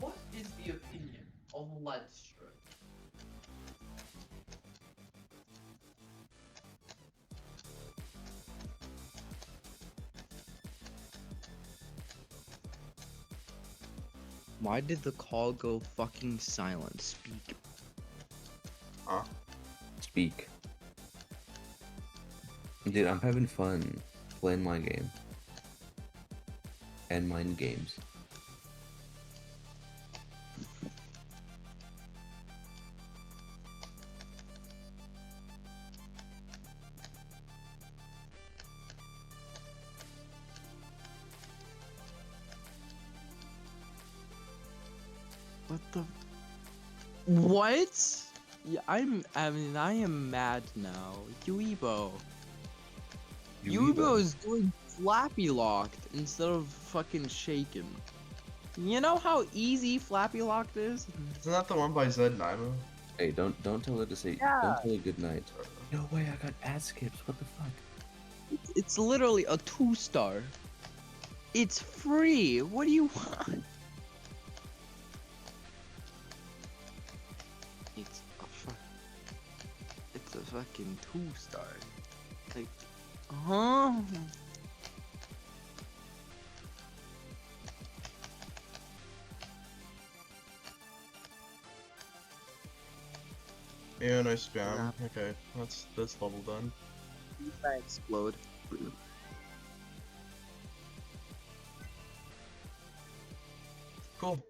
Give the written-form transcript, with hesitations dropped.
what is the opinion of lead strip? Why did the call go fucking silent? Speak. Huh? Speak. Dude, I'm having fun playing my game. And mind games. What the? What? Yeah, I am mad now. Yuibo. Yuibo is doing flappy locked instead of fucking shaken. You know how easy flappy locked is? Isn't that the one by TheNoWeeker19? Hey, don't tell her to say don't tell her good night. No way, I got ad skips. What the fuck? It's literally a 2-star. It's free. What do you want? It's a fucking 2-star. Like, huh? Yeah, no spam. Okay, that's level done. I explode. Cool.